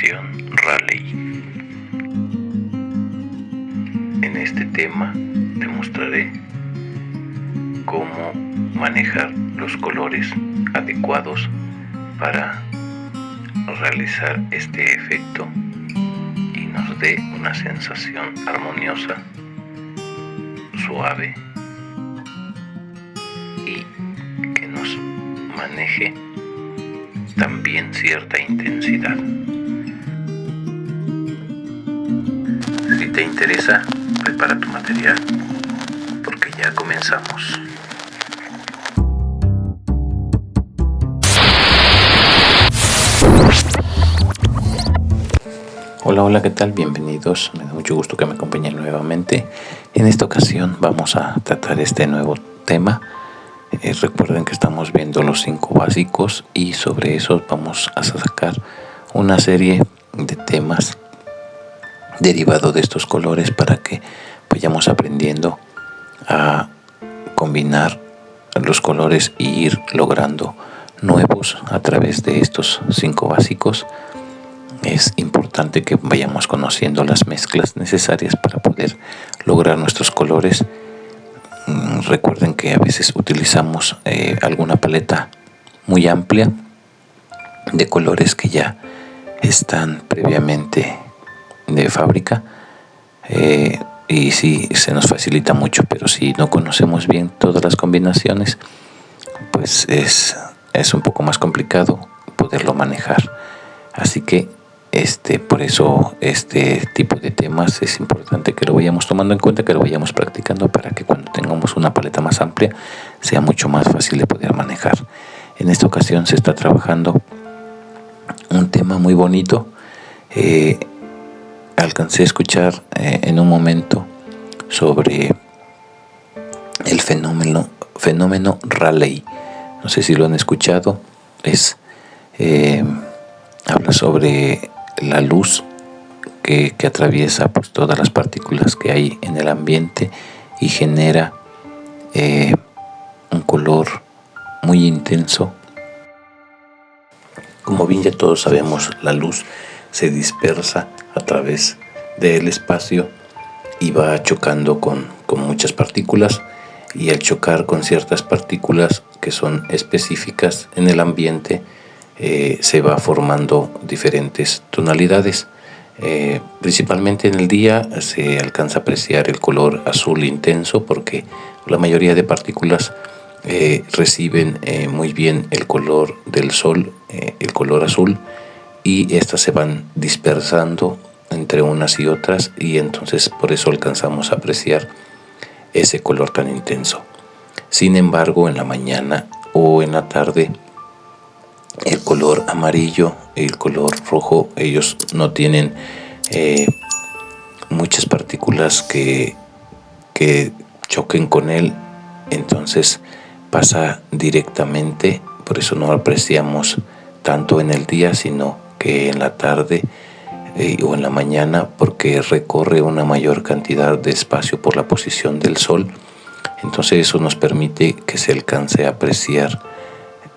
combinación Raleigh. En este tema te mostraré cómo manejar los colores adecuados para realizar este efecto y nos dé una sensación armoniosa, suave y que nos maneje también cierta intensidad. Si te interesa, prepara tu material porque ya comenzamos. Hola, ¿qué tal? Bienvenidos. Me da mucho gusto que me acompañen nuevamente. En esta ocasión vamos a tratar este nuevo tema. Recuerden que estamos viendo los 5 básicos y sobre eso vamos a sacar una serie de temas derivados de estos colores para que vayamos aprendiendo a combinar los colores e ir logrando nuevos a través de estos 5 básicos. Es importante que vayamos conociendo las mezclas necesarias para poder lograr nuestros colores. Recuerden que a veces utilizamos alguna paleta muy amplia de colores que ya están previamente de fábrica y sí, se nos facilita mucho, pero si no conocemos bien todas las combinaciones, pues es un poco más complicado poderlo manejar. Así que por eso este tipo de temas es importante que lo vayamos tomando en cuenta, que lo vayamos practicando para que cuando tengamos una paleta más amplia sea mucho más fácil de poder manejar. En esta ocasión se está trabajando un tema muy bonito. Alcancé a escuchar en un momento sobre el fenómeno Raleigh. No sé si lo han escuchado. Habla sobre la luz que atraviesa pues todas las partículas que hay en el ambiente y genera un color muy intenso. Como bien ya todos sabemos, la luz se dispersa a través del espacio y va chocando con muchas partículas, y al chocar con ciertas partículas que son específicas en el ambiente, se va formando diferentes tonalidades. Principalmente en el día se alcanza a apreciar el color azul intenso porque la mayoría de partículas reciben muy bien el color del sol, el color azul, y estas se van dispersando entre unas y otras, y entonces por eso alcanzamos a apreciar ese color tan intenso. Sin embargo, en la mañana o en la tarde, el color amarillo y el color rojo, ellos no tienen muchas partículas que choquen con él, entonces pasa directamente. Por eso no apreciamos tanto en el día, sino que en la tarde o en la mañana, porque recorre una mayor cantidad de espacio por la posición del sol. Entonces eso nos permite que se alcance a apreciar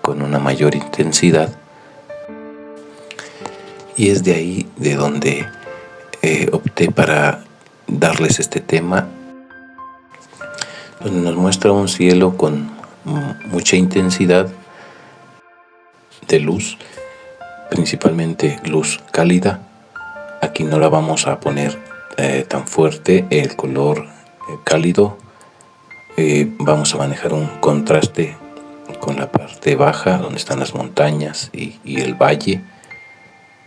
con una mayor intensidad, y es de ahí de donde opté para darles este tema, donde nos muestra un cielo con mucha intensidad de luz, principalmente luz cálida. Aquí no la vamos a poner tan fuerte el color cálido. Vamos a manejar un contraste con la parte baja donde están las montañas y el valle.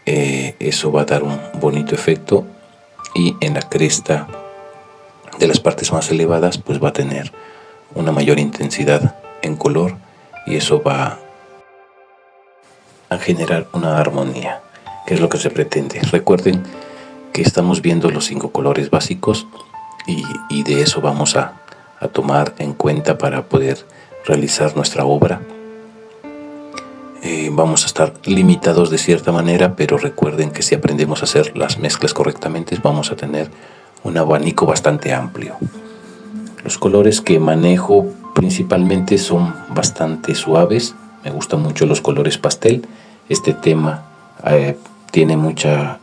Eso va a dar un bonito efecto, y en la cresta de las partes más elevadas pues va a tener una mayor intensidad en color, y eso va a generar una armonía, que es lo que se pretende. Recuerden que estamos viendo los 5 colores básicos y de eso vamos a tomar en cuenta para poder realizar nuestra obra. Vamos a estar limitados de cierta manera, pero recuerden que si aprendemos a hacer las mezclas correctamente, vamos a tener un abanico bastante amplio. Los colores que manejo principalmente son bastante suaves. Me gustan mucho los colores pastel. Este tema tiene mucho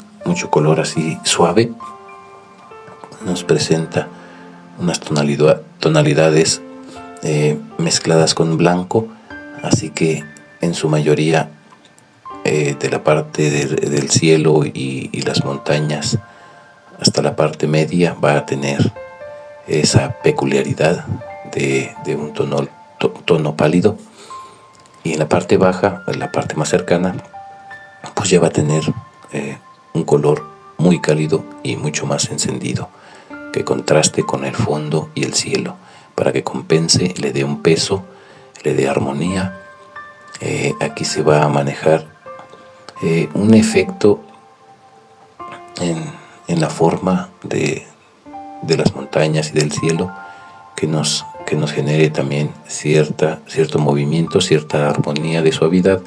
color así suave, nos presenta unas tonalidades mezcladas con blanco, así que en su mayoría de la parte del cielo y las montañas hasta la parte media va a tener esa peculiaridad de un tono pálido, y en la parte baja, en la parte más cercana, pues ya va a tener un color muy cálido y mucho más encendido, que contraste con el fondo y el cielo, para que compense, le dé un peso, le dé armonía. Aquí se va a manejar un efecto en la forma de las montañas y del cielo, que nos genere también cierto movimiento, cierta armonía de suavidad.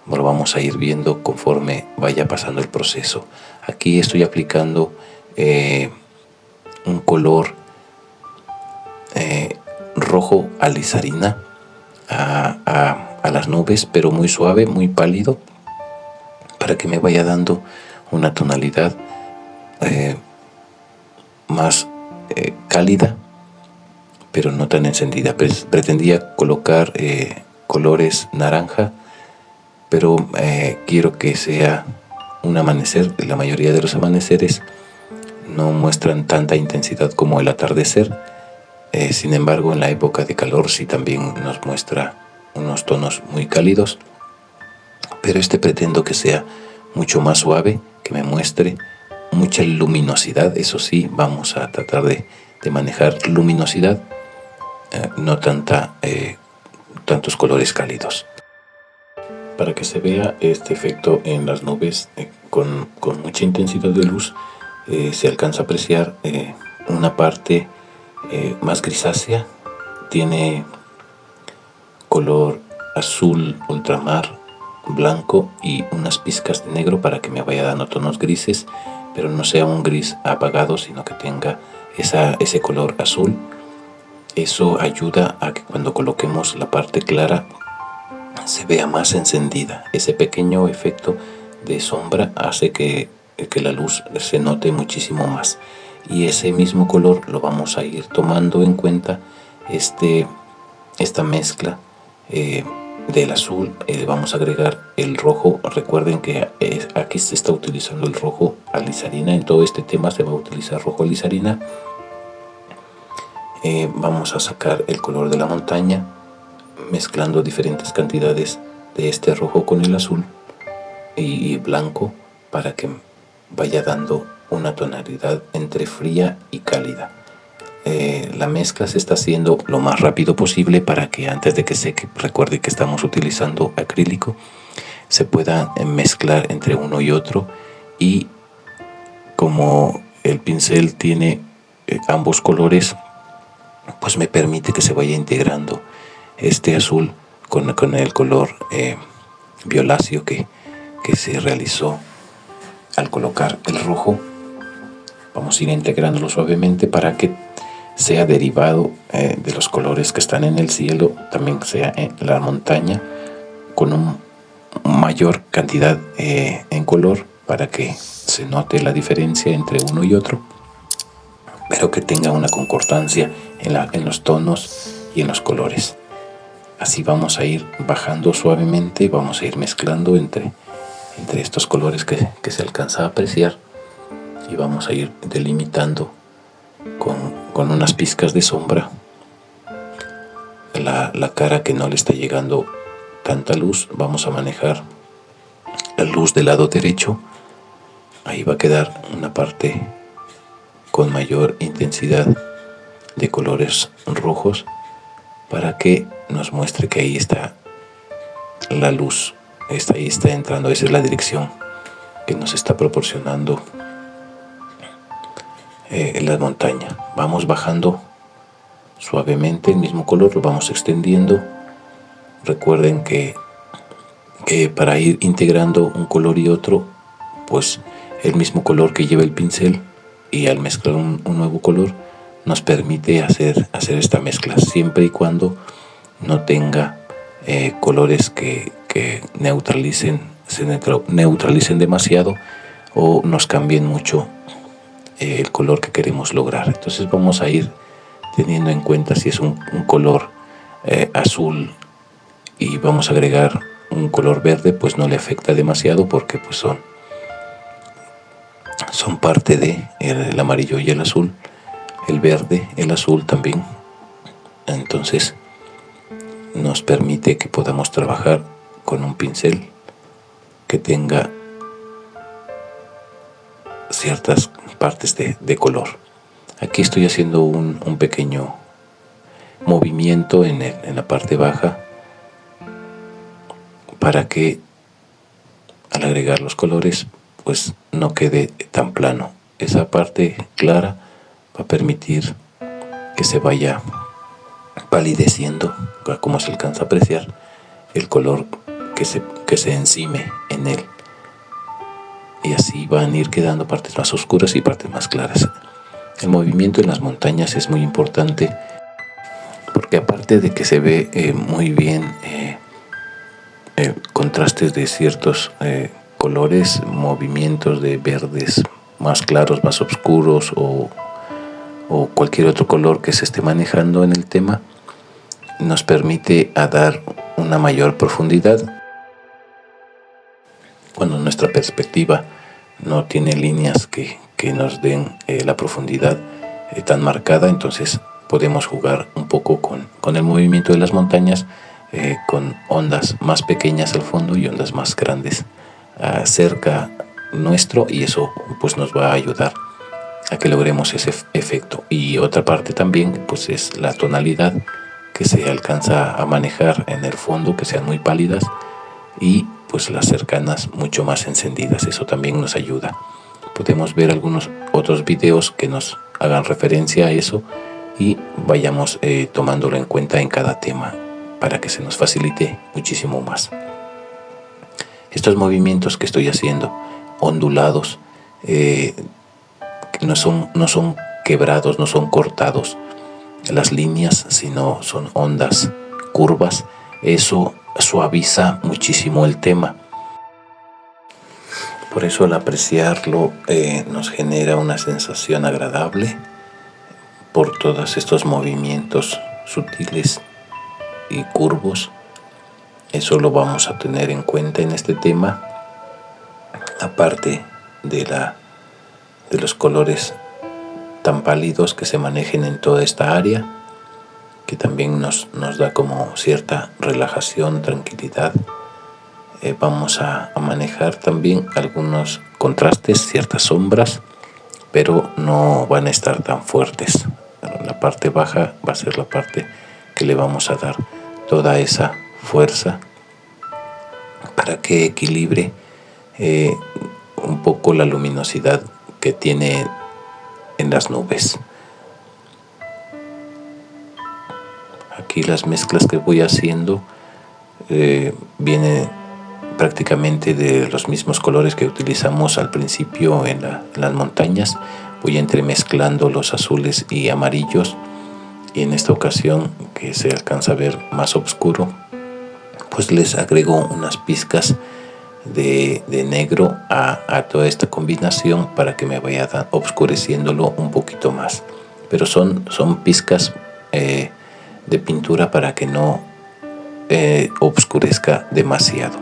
Lo vamos a ir viendo conforme vaya pasando el proceso. Aquí estoy aplicando un color rojo alizarina a las nubes, pero muy suave, muy pálido, para que me vaya dando una tonalidad más cálida, pero no tan encendida. Pretendía colocar colores naranja, pero quiero que sea un amanecer. La mayoría de los amaneceres no muestran tanta intensidad como el atardecer. Sin embargo, en la época de calor sí también nos muestra unos tonos muy cálidos, pero pretendo que sea mucho más suave, que me muestre mucha luminosidad. Eso sí, vamos a tratar de manejar luminosidad, no tantos colores cálidos. Para que se vea este efecto en las nubes con mucha intensidad de luz, se alcanza a apreciar una parte más grisácea, tiene color azul ultramar, blanco y unas pizcas de negro, para que me vaya dando tonos grises, pero no sea un gris apagado, sino que tenga ese color azul. Eso ayuda a que cuando coloquemos la parte clara se vea más encendida. Ese pequeño efecto de sombra hace que la luz se note muchísimo más, y ese mismo color lo vamos a ir tomando en cuenta. Esta mezcla del azul, vamos a agregar el rojo. Recuerden que aquí se está utilizando el rojo alizarina, en todo este tema se va a utilizar rojo alizarina. Vamos a sacar el color de la montaña, mezclando diferentes cantidades de este rojo con el azul y blanco, para que vaya dando una tonalidad entre fría y cálida. La mezcla se está haciendo lo más rápido posible para que antes de que seque, recuerde que estamos utilizando acrílico, se pueda mezclar entre uno y otro, y como el pincel tiene ambos colores, pues me permite que se vaya integrando este azul con el color violáceo que se realizó al colocar el rojo. Vamos a ir integrándolo suavemente para que sea derivado de los colores que están en el cielo, también sea en la montaña, con una mayor cantidad en color, para que se note la diferencia entre uno y otro, pero que tenga una concordancia en los tonos y en los colores. Así vamos a ir bajando suavemente, vamos a ir mezclando entre estos colores que se alcanza a apreciar, y vamos a ir delimitando con unas pizcas de sombra la cara que no le está llegando tanta luz. Vamos a manejar la luz del lado derecho. Ahí va a quedar una parte con mayor intensidad de colores rojos, para que nos muestre que ahí está la luz, ahí está entrando. Esa es la dirección que nos está proporcionando la montaña. Vamos bajando suavemente el mismo color, lo vamos extendiendo. Recuerden que para ir integrando un color y otro, pues el mismo color que lleva el pincel, y al mezclar un nuevo color, nos permite hacer esta mezcla, siempre y cuando no tenga colores que neutralicen neutralicen demasiado o nos cambien mucho el color que queremos lograr. Entonces vamos a ir teniendo en cuenta si es un color azul y vamos a agregar un color verde, pues no le afecta demasiado porque pues son parte de el amarillo y el azul, el verde, el azul también. Entonces nos permite que podamos trabajar con un pincel que tenga ciertas partes de color. Aquí estoy haciendo un pequeño movimiento en la parte baja para que al agregar los colores pues no quede tan plano. Esa parte clara va a permitir que se vaya palideciendo, como se alcanza a apreciar el color que se encime en él, y así van a ir quedando partes más oscuras y partes más claras. El movimiento en las montañas es muy importante porque aparte de que se ve muy bien contrastes de ciertos colores, movimientos de verdes más claros, más oscuros o cualquier otro color que se esté manejando en el tema, nos permite a dar una mayor profundidad. Cuando nuestra perspectiva no tiene líneas que nos den la profundidad tan marcada, entonces podemos jugar un poco con el movimiento de las montañas, con ondas más pequeñas al fondo y ondas más grandes cerca nuestro, y eso pues nos va a ayudar a que logremos ese efecto. Y otra parte también pues es la tonalidad que se alcanza a manejar en el fondo, que sean muy pálidas y pues las cercanas mucho más encendidas. Eso también nos ayuda. Podemos ver algunos otros videos que nos hagan referencia a eso y vayamos tomándolo en cuenta en cada tema para que se nos facilite muchísimo más. Estos movimientos que estoy haciendo, ondulados, no son quebrados, no son cortados las líneas, sino son ondas, curvas. Eso suaviza muchísimo el tema. Por eso al apreciarlo nos genera una sensación agradable por todos estos movimientos sutiles y curvos. Eso lo vamos a tener en cuenta en este tema, aparte de los colores tan pálidos que se manejen en toda esta área, que también nos da como cierta relajación, tranquilidad. Vamos a manejar también algunos contrastes, ciertas sombras, pero no van a estar tan fuertes. La parte baja va a ser la parte que le vamos a dar toda esa fuerza para que equilibre un poco la luminosidad que tiene en las nubes. Aquí las mezclas que voy haciendo vienen prácticamente de los mismos colores que utilizamos al principio en las montañas. Voy entremezclando los azules y amarillos, y en esta ocasión, que se alcanza a ver más oscuro, pues les agrego unas pizcas de negro a toda esta combinación para que me vaya oscureciéndolo un poquito más. Pero son pizcas de pintura para que no oscurezca demasiado.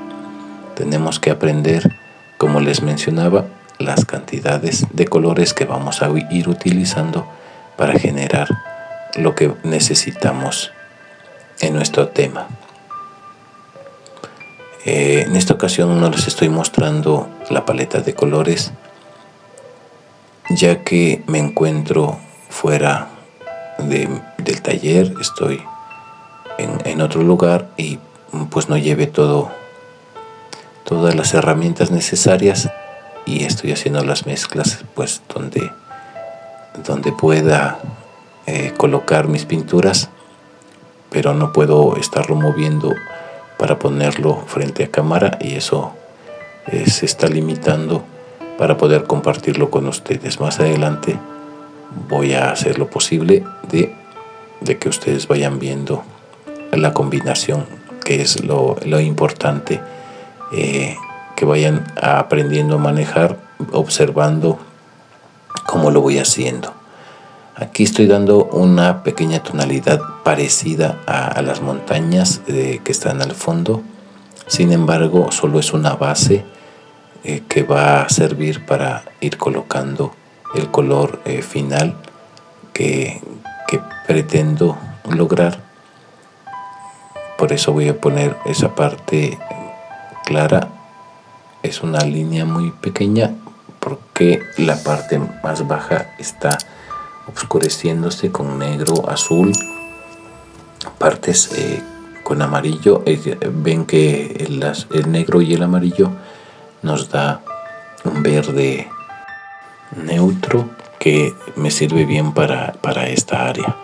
Tenemos que aprender, como les mencionaba, las cantidades de colores que vamos a ir utilizando para generar lo que necesitamos en nuestro tema. En esta ocasión no les estoy mostrando la paleta de colores, ya que me encuentro fuera del taller, estoy en otro lugar y pues no llevé todas las herramientas necesarias, y estoy haciendo las mezclas pues donde pueda colocar mis pinturas, pero no puedo estarlo moviendo para ponerlo frente a cámara, y eso se está limitando para poder compartirlo con ustedes. Más adelante voy a hacer lo posible de que ustedes vayan viendo la combinación, que es lo importante que vayan aprendiendo a manejar, observando cómo lo voy haciendo. Aquí estoy dando una pequeña tonalidad parecida a las montañas que están al fondo. Sin embargo, solo es una base que va a servir para ir colocando el color final que pretendo lograr. Por eso voy a poner esa parte clara. Es una línea muy pequeña porque la parte más baja está oscureciéndose con negro, azul, partes con amarillo. Ven que el negro y el amarillo nos da un verde neutro que me sirve bien para esta área.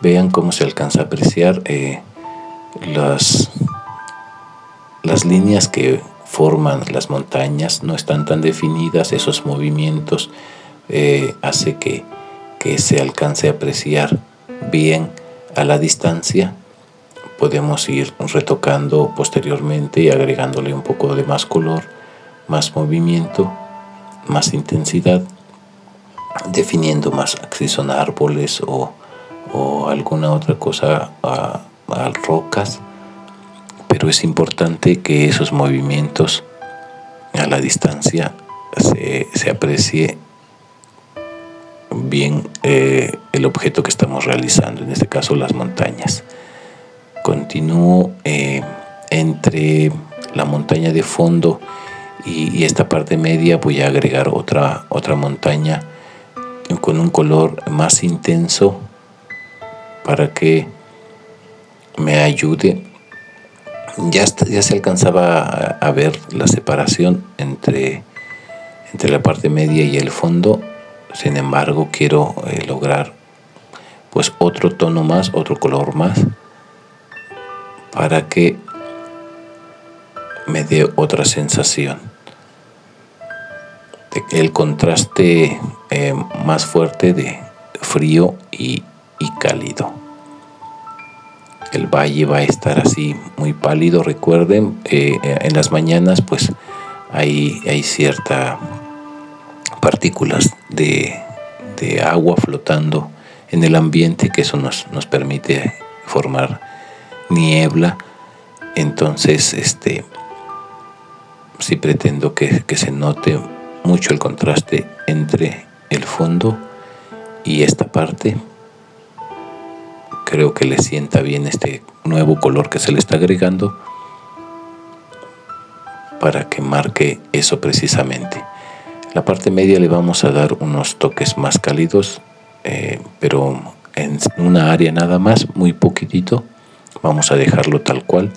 Vean cómo se alcanza a apreciar las líneas que forman las montañas. No están tan definidas. Esos movimientos hace que se alcance a apreciar bien a la distancia. Podemos ir retocando posteriormente y agregándole un poco de más color, más movimiento, más intensidad, definiendo más si son árboles o alguna otra cosa, rocas. Pero es importante que esos movimientos a la distancia se aprecie bien el objeto que estamos realizando, en este caso las montañas. Continúo entre la montaña de fondo y esta parte media. Voy a agregar otra montaña con un color más intenso para que me ayude. Ya se alcanzaba a ver la separación entre la parte media y el fondo. Sin embargo, quiero lograr pues otro tono más, otro color más, para que me dé otra sensación. El contraste más fuerte de frío y cálido. El valle va a estar así muy pálido. Recuerden, en las mañanas pues hay cierta partículas de agua flotando en el ambiente, que eso nos permite formar niebla. Entonces sí pretendo que se note mucho el contraste entre el fondo y esta parte. Creo que le sienta bien este nuevo color que se le está agregando para que marque eso precisamente. La parte media le vamos a dar unos toques más cálidos, pero en una área nada más, muy poquitito. Vamos a dejarlo tal cual.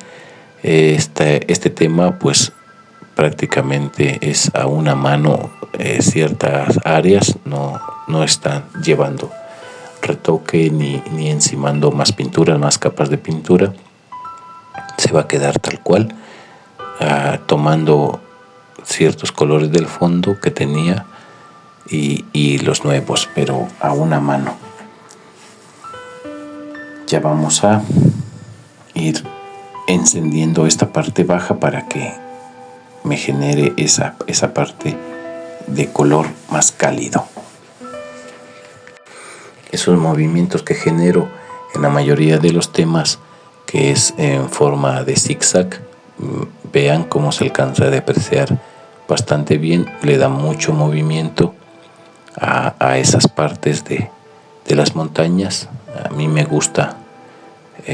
Este tema pues prácticamente es a una mano. Ciertas áreas no están llevando retoque ni encimando más pintura, más capas de pintura. Se va a quedar tal cual, tomando ciertos colores del fondo que tenía y los nuevos, pero a una mano. Ya vamos a ir encendiendo esta parte baja para que me genere esa parte de color más cálido. Esos movimientos que genero en la mayoría de los temas, que es en forma de zigzag, vean cómo se alcanza a apreciar bastante bien. Le da mucho movimiento a esas partes de las montañas. A mí me gusta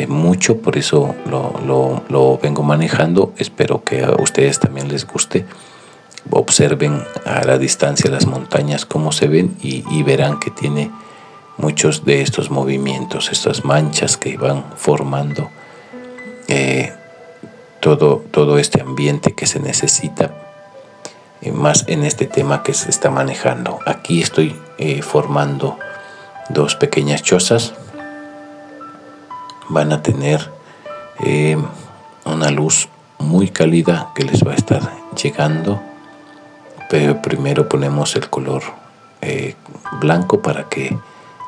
mucho, por eso lo vengo manejando. Espero que a ustedes también les guste. Observen a la distancia las montañas cómo se ven y verán que tiene muchos de estos movimientos, estas manchas que van formando todo este ambiente que se necesita, más en este tema que se está manejando. Aquí estoy formando dos pequeñas chozas. Van a tener una luz muy cálida que les va a estar llegando, pero primero ponemos el color blanco para que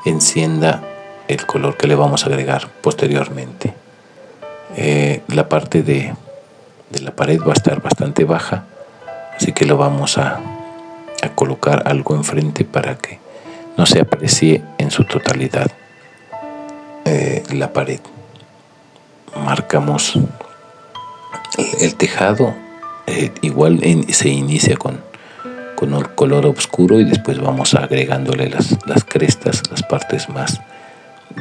encienda el color que le vamos a agregar posteriormente. La parte de la pared va a estar bastante baja así que lo vamos a colocar algo enfrente para que no se aprecie en su totalidad la pared. Marcamos el tejado, igual se inicia con un color oscuro y después vamos agregándole las crestas, las partes más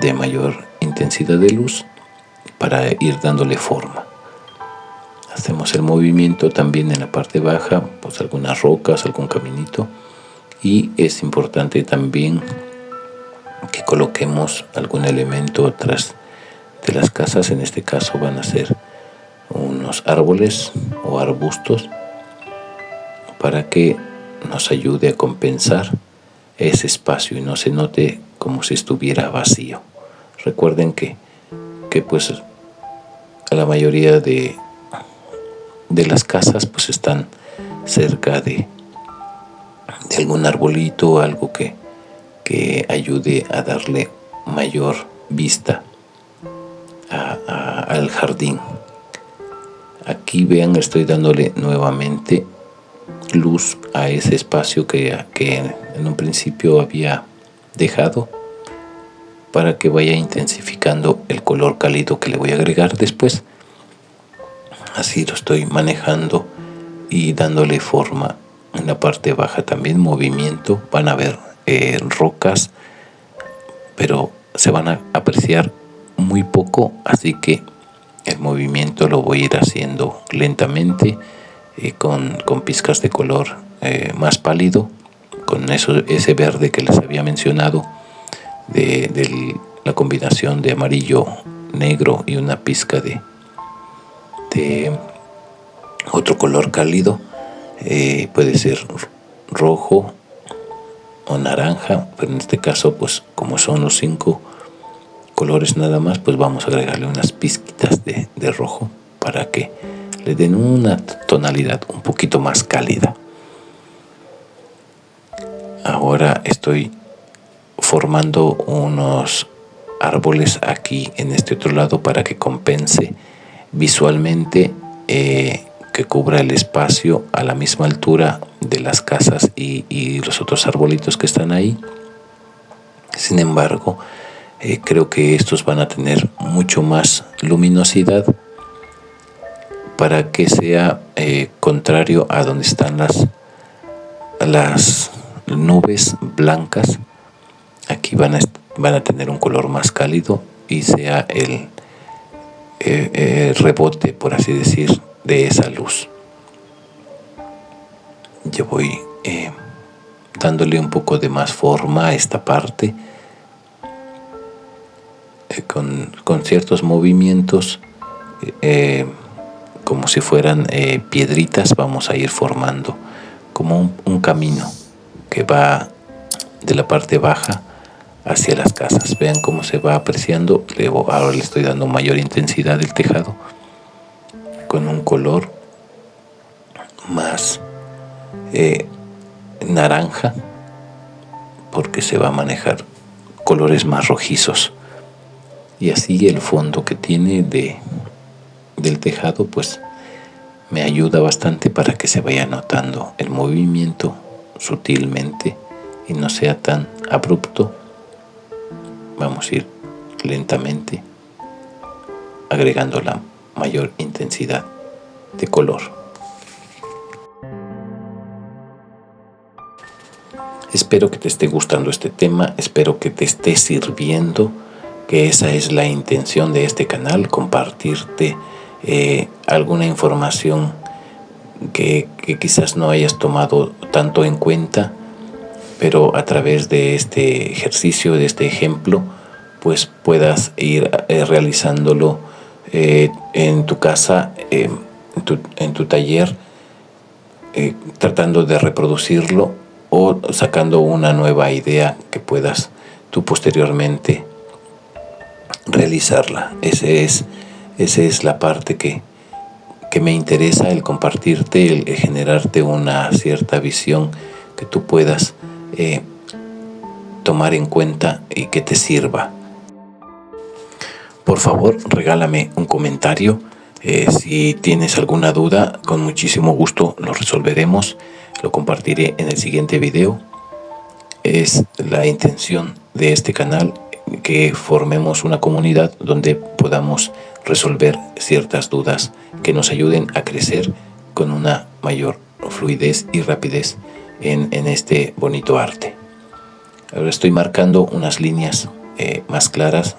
de mayor intensidad de luz para ir dándole forma. Hacemos el movimiento también en la parte baja, pues algunas rocas, algún caminito, y es importante también que coloquemos algún elemento atrás de las casas. En este caso van a ser unos árboles o arbustos para que nos ayude a compensar ese espacio y no se note como si estuviera vacío. Recuerden que pues la mayoría de las casas pues están cerca de algún arbolito o algo que ayude a darle mayor vista al jardín. Aquí vean, estoy dándole nuevamente luz a ese espacio que en un principio había dejado, para que vaya intensificando el color cálido que le voy a agregar después. Así lo estoy manejando y dándole forma. En la parte baja también movimiento, van a ver rocas, pero se van a apreciar muy poco, así que el movimiento lo voy a ir haciendo lentamente, con pizcas de color más pálido, con ese verde que les había mencionado, de la combinación de amarillo, negro y una pizca de otro color cálido, puede ser rojo o naranja, pero en este caso pues como son los 5 colores nada más, pues vamos a agregarle unas pizquitas de rojo para que le den una tonalidad un poquito más cálida. Ahora estoy formando unos árboles aquí en este otro lado para que compense visualmente, que cubra el espacio a la misma altura de las casas y los otros arbolitos que están ahí. Sin embargo, creo que estos van a tener mucho más luminosidad para que sea contrario a donde están las nubes blancas. Aquí van a tener un color más cálido y sea el rebote, por así decir, de esa luz. Yo voy dándole un poco de más forma a esta parte, con ciertos movimientos, como si fueran piedritas. Vamos a ir formando como un camino que va de la parte baja hacia las casas. Vean cómo se va apreciando. Ahora le estoy dando mayor intensidad del tejado con un color más naranja, porque se va a manejar colores más rojizos, y así el fondo que tiene del tejado pues me ayuda bastante para que se vaya notando el movimiento sutilmente y no sea tan abrupto. Vamos a ir lentamente agregando la mayor intensidad de color. Espero que te esté gustando este tema, espero que te esté sirviendo, que esa es la intención de este canal, compartirte alguna información que quizás no hayas tomado tanto en cuenta, pero a través de este ejercicio, de este ejemplo, pues puedas ir realizándolo en tu casa, en tu taller, tratando de reproducirlo o sacando una nueva idea que puedas tú posteriormente realizarla. Esa es la parte que me interesa, el compartirte, el generarte una cierta visión que tú puedas tomar en cuenta y que te sirva. Por favor, regálame un comentario Si tienes alguna duda, con muchísimo gusto lo resolveremos. Lo compartiré en el siguiente video. Es la intención de este canal que formemos una comunidad donde podamos resolver ciertas dudas que nos ayuden a crecer con una mayor fluidez y rapidez en este bonito arte. Ahora estoy marcando unas líneas más claras,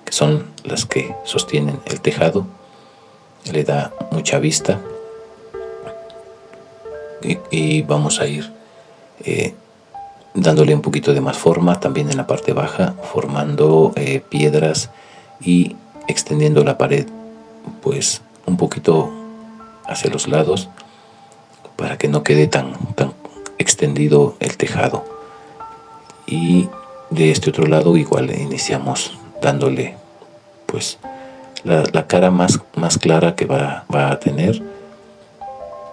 que son las que sostienen el tejado. Le da mucha vista y vamos a ir dándole un poquito de más forma también en la parte baja, formando piedras y extendiendo la pared pues un poquito hacia los lados para que no quede tan extendido el tejado. Y de este otro lado igual iniciamos dándole pues la cara más clara que va a tener,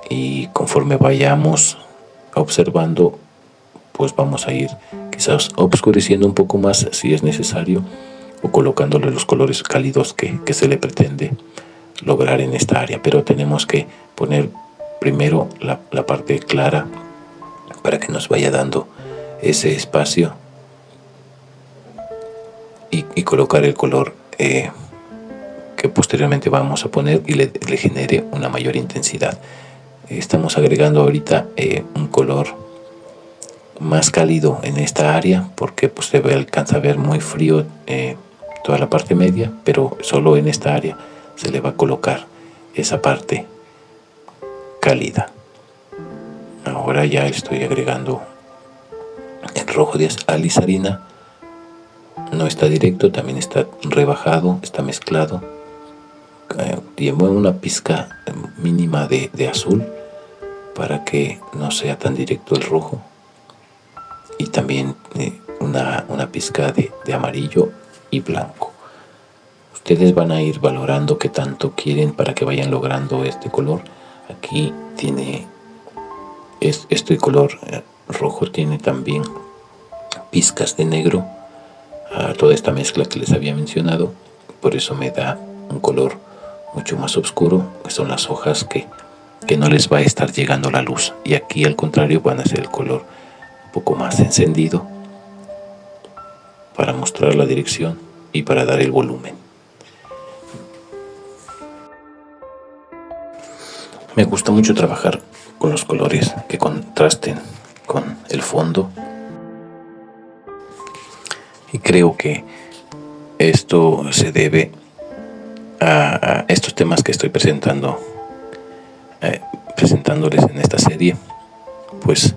y conforme vayamos observando pues vamos a ir quizás obscureciendo un poco más si es necesario, o colocándole los colores cálidos que se le pretende lograr en esta área. Pero tenemos que poner primero la parte clara para que nos vaya dando ese espacio y colocar el color que posteriormente vamos a poner y le genere una mayor intensidad. Estamos agregando ahorita un color más cálido en esta área porque pues se alcanza a ver muy frío toda la parte media, pero solo en esta área se le va a colocar esa parte cálida. Ahora ya estoy agregando el rojo de alizarina. No está directo, también está rebajado, está mezclado. Llevo una pizca mínima de azul para que no sea tan directo el rojo, y también una pizca de amarillo y blanco. Ustedes van a ir valorando qué tanto quieren para que vayan logrando este color. Aquí tiene este color rojo, tiene también pizcas de negro a toda esta mezcla que les había mencionado, por eso me da un color mucho más oscuro, que son las hojas que no les va a estar llegando la luz, y aquí al contrario van a ser el color un poco más encendido para mostrar la dirección y para dar el volumen. Me gusta mucho trabajar con los colores que contrasten con el fondo, y creo que esto se debe a estos temas que estoy presentándoles en esta serie, pues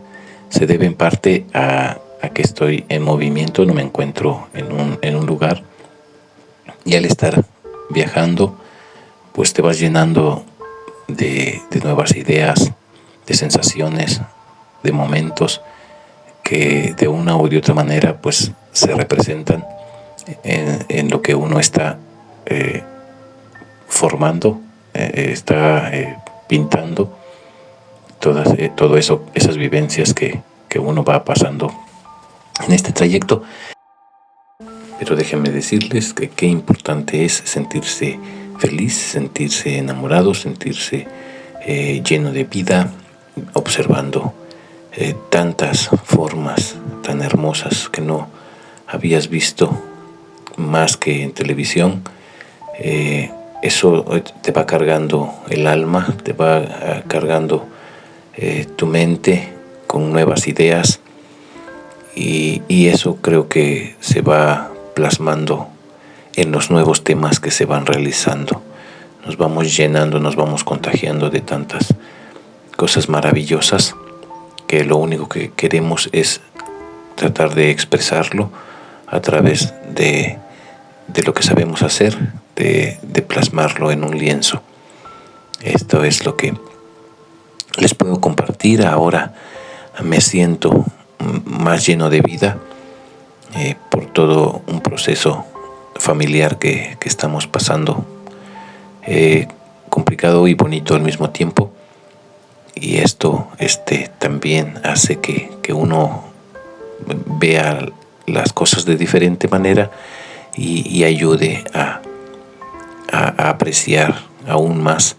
se debe en parte a que estoy en movimiento, no me encuentro en un lugar, y al estar viajando pues te vas llenando de nuevas ideas, de sensaciones, de momentos que de una u de otra manera pues se representan en lo que uno está formando, está pintando todo eso, esas vivencias que uno va pasando en este trayecto. Pero déjenme decirles que qué importante es sentirse feliz, sentirse enamorado, sentirse lleno de vida, observando tantas formas tan hermosas que no habías visto más que en televisión. Eso te va cargando el alma, te va cargando tu mente con nuevas ideas, y eso creo que se va plasmando en los nuevos temas que se van realizando. Nos vamos llenando, nos vamos contagiando de tantas cosas maravillosas que lo único que queremos es tratar de expresarlo a través de lo que sabemos hacer, de plasmarlo en un lienzo. Esto es lo que les puedo compartir. Ahora me siento más lleno de vida por todo un proceso familiar que estamos pasando, complicado y bonito al mismo tiempo, y esto también hace que uno vea las cosas de diferente manera y ayude a apreciar aún más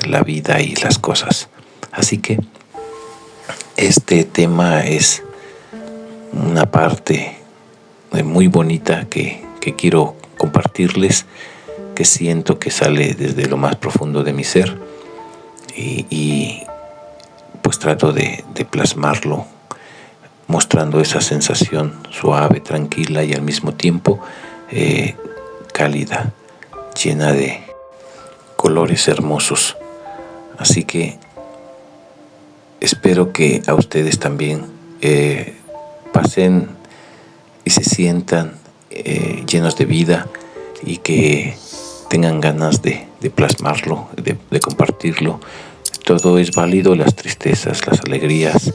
la vida y las cosas. Así que este tema es una parte muy bonita que quiero compartirles, que siento que sale desde lo más profundo de mi ser y pues trato de plasmarlo, mostrando esa sensación suave, tranquila y al mismo tiempo cálida, llena de colores hermosos. Así que espero que a ustedes también pasen y se sientan llenos de vida y que tengan ganas de plasmarlo, de compartirlo. Todo es válido, las tristezas, las alegrías,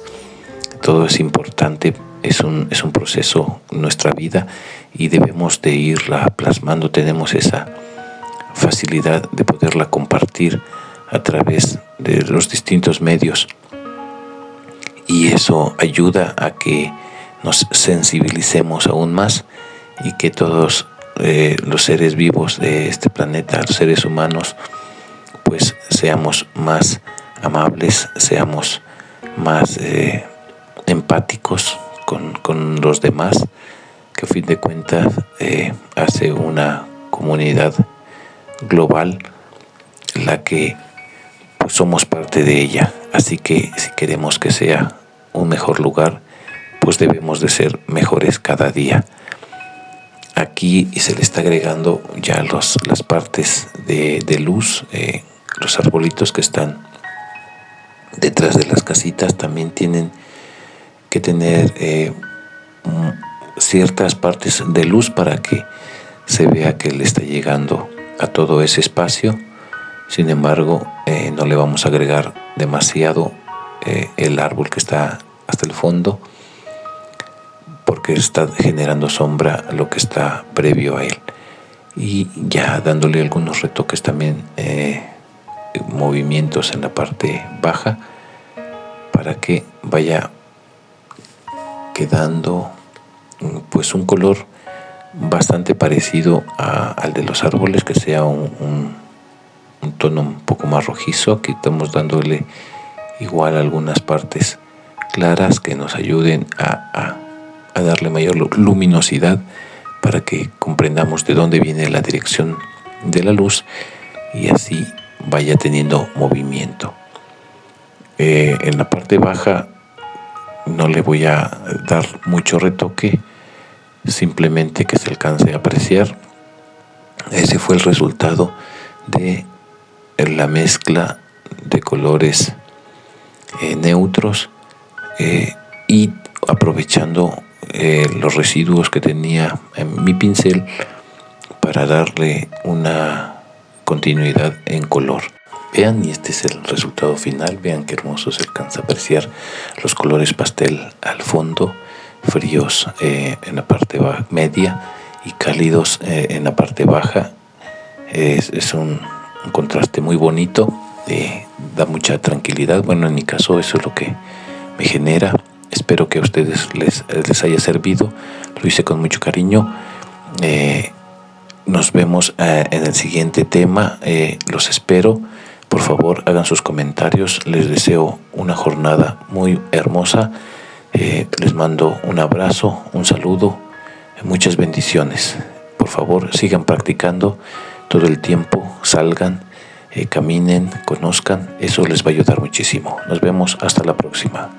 todo es importante, es un proceso en nuestra vida y debemos de irla plasmando. Tenemos esa facilidad de poderla compartir a través de los distintos medios y eso ayuda a que nos sensibilicemos aún más y que todos los seres vivos de este planeta, los seres humanos, pues seamos más amables, seamos más empáticos con los demás, que a fin de cuentas hace una comunidad global la que pues somos parte de ella. Así que si queremos que sea un mejor lugar, pues debemos de ser mejores cada día. Aquí se le está agregando ya las partes de luz, los arbolitos que están detrás de las casitas también tienen que tener ciertas partes de luz para que se vea que le está llegando a todo ese espacio. Sin embargo, no le vamos a agregar demasiado el árbol que está hasta el fondo, porque está generando sombra a lo que está previo a él, y ya dándole algunos retoques también, movimientos en la parte baja para que vaya quedando pues un color bastante parecido al de los árboles, que sea un tono un poco más rojizo. Aquí estamos dándole igual algunas partes claras que nos ayuden a darle mayor luminosidad para que comprendamos de dónde viene la dirección de la luz y así vaya teniendo movimiento. En la parte baja no le voy a dar mucho retoque, simplemente que se alcance a apreciar. Ese fue el resultado de la mezcla de colores neutros y aprovechando los residuos que tenía en mi pincel para darle una continuidad en color. Vean, y este es el resultado final. Vean qué hermoso se alcanza a apreciar los colores pastel al fondo, fríos en la parte media y cálidos en la parte baja. Es un contraste muy bonito, da mucha tranquilidad. Bueno, en mi caso eso es lo que me genera. Espero que a ustedes les haya servido. Lo hice con mucho cariño. Nos vemos en el siguiente tema. Los espero. Por favor, hagan sus comentarios. Les deseo una jornada muy hermosa. Les mando un abrazo, un saludo, muchas bendiciones. Por favor, sigan practicando todo el tiempo. Salgan, caminen, conozcan. Eso les va a ayudar muchísimo. Nos vemos hasta la próxima.